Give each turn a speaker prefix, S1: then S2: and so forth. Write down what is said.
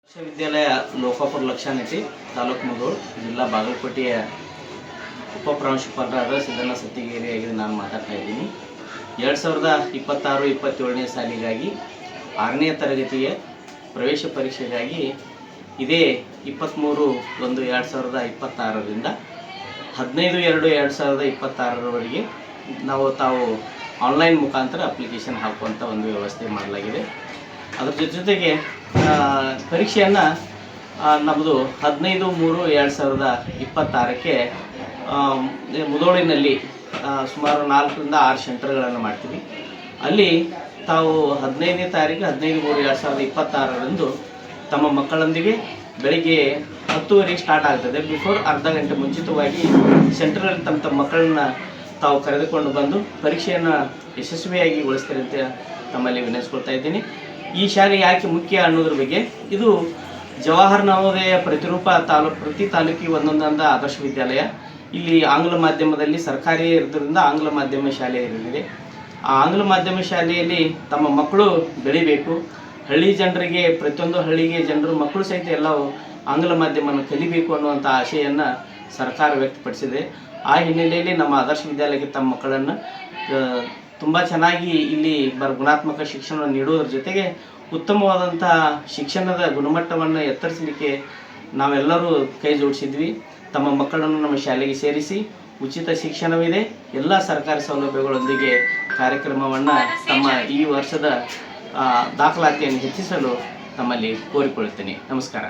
S1: ವಿಶ್ವವಿದ್ಯಾಲಯ ಲೋಕಾಪುರ ಲಕ್ಷಾನಟಿ ತಾಲೂಕು ಮುಧೋಳ್ ಜಿಲ್ಲಾ ಬಾಗಲಕೋಟೆಯ ಉಪಪ್ರಾಂಶುಪಾಲರಾದ ಸಿದ್ದಣ್ಣ ಸತ್ತಿಗೇರಿಯಾಗಿ ನಾನು ಮಾತಾಡ್ತಾ ಇದ್ದೀನಿ. 2026-27ನೇ ಸಾಲಿಗಾಗಿ 6ನೇ ತರಗತಿಯ ಪ್ರವೇಶ ಪರೀಕ್ಷೆಗಾಗಿ ಇದೇ 23/1/2026ರಿಂದ 15/2/2026ರವರೆಗೆ ತಾವು ಆನ್ಲೈನ್ ಮುಖಾಂತರ ಅಪ್ಲಿಕೇಶನ್ ಹಾಕುವಂಥ ಒಂದು ವ್ಯವಸ್ಥೆ ಮಾಡಲಾಗಿದೆ. ಅದರ ಜೊತೆಗೆ ಪರೀಕ್ಷೆಯನ್ನು ನಮ್ಮದು 15/3/2026ಕ್ಕೆ ಮುಧೋಳಿನಲ್ಲಿ ಸುಮಾರು 4ರಿಂದ 6 ಸೆಂಟರ್ಗಳನ್ನು ಮಾಡ್ತೀವಿ. ಅಲ್ಲಿ ತಾವು 15ನೇ ತಾರೀಕು 15/3/2026ರಂದು ತಮ್ಮ ಮಕ್ಕಳೊಂದಿಗೆ ಬೆಳಿಗ್ಗೆ 10:00ಕ್ಕೆ ಸ್ಟಾರ್ಟ್ ಆಗ್ತದೆ. ಬಿಫೋರ್ ಅರ್ಧ ಗಂಟೆ ಮುಂಚಿತವಾಗಿ ಸೆಂಟರಲ್ಲಿ ತಮ್ಮ ಮಕ್ಕಳನ್ನ ತಾವು ಕರೆದುಕೊಂಡು ಬಂದು ಪರೀಕ್ಷೆಯನ್ನು ಯಶಸ್ವಿಯಾಗಿ ಗೊಳಿಸ್ತಾರೆ ಅಂತ ತಮ್ಮಲ್ಲಿ ವಿನಂತಿಸ್ಕೊಳ್ತಾ ಇದ್ದೀನಿ. ಈ ಶಾಲೆ ಯಾಕೆ ಮುಖ್ಯ ಅನ್ನೋದ್ರ ಬಗ್ಗೆ, ಇದು ಜವಾಹರ್ ನವೋದಯ ಪ್ರತಿರೂಪ ಪ್ರತಿ ತಾಲೂಕಿಗೆ ಒಂದೊಂದೊಂದು ಆದರ್ಶ ವಿದ್ಯಾಲಯ. ಇಲ್ಲಿ ಆಂಗ್ಲ ಮಾಧ್ಯಮದಲ್ಲಿ ಸರ್ಕಾರಿ ಇರೋದ್ರಿಂದ ಆಂಗ್ಲ ಮಾಧ್ಯಮ ಶಾಲೆ ಇರಲಿದೆ. ಆ ಆಂಗ್ಲ ಮಾಧ್ಯಮ ಶಾಲೆಯಲ್ಲಿ ತಮ್ಮ ಮಕ್ಕಳು ಬೆಳಿಬೇಕು. ಹಳ್ಳಿ ಜನರಿಗೆ, ಪ್ರತಿಯೊಂದು ಹಳ್ಳಿಗೆ ಜನರು ಮಕ್ಕಳು ಸಹಿತ ಎಲ್ಲವೂ ಆಂಗ್ಲ ಮಾಧ್ಯಮವನ್ನು ಕಲಿಬೇಕು ಅನ್ನುವಂಥ ಆಶೆಯನ್ನು ಸರ್ಕಾರ ವ್ಯಕ್ತಪಡಿಸಿದೆ. ಆ ಹಿನ್ನೆಲೆಯಲ್ಲಿ ನಮ್ಮ ಆದರ್ಶ ವಿದ್ಯಾಲಯಕ್ಕೆ ತಮ್ಮ ಮಕ್ಕಳನ್ನು ತುಂಬ ಚೆನ್ನಾಗಿ ಇಲ್ಲಿ ಗುಣಾತ್ಮಕ ಶಿಕ್ಷಣವನ್ನು ನೀಡುವುದರ ಜೊತೆಗೆ ಉತ್ತಮವಾದಂಥ ಶಿಕ್ಷಣದ ಗುಣಮಟ್ಟವನ್ನು ಎತ್ತರಿಸಲಿಕ್ಕೆ ನಾವೆಲ್ಲರೂ ಕೈ ಜೋಡಿಸಿದ್ವಿ. ತಮ್ಮ ಮಕ್ಕಳನ್ನು ನಮ್ಮ ಶಾಲೆಗೆ ಸೇರಿಸಿ ಉಚಿತ ಶಿಕ್ಷಣವಿದೆ, ಎಲ್ಲ ಸರ್ಕಾರಿ ಸೌಲಭ್ಯಗಳೊಂದಿಗೆ ಕಾರ್ಯಕ್ರಮವನ್ನು ತಮ್ಮ ಈ ವರ್ಷದ ದಾಖಲಾತಿಯನ್ನು ಹೆಚ್ಚಿಸಲು ತಮ್ಮಲ್ಲಿ ಕೋರಿಕೊಳ್ಳುತ್ತೇನೆ. ನಮಸ್ಕಾರ.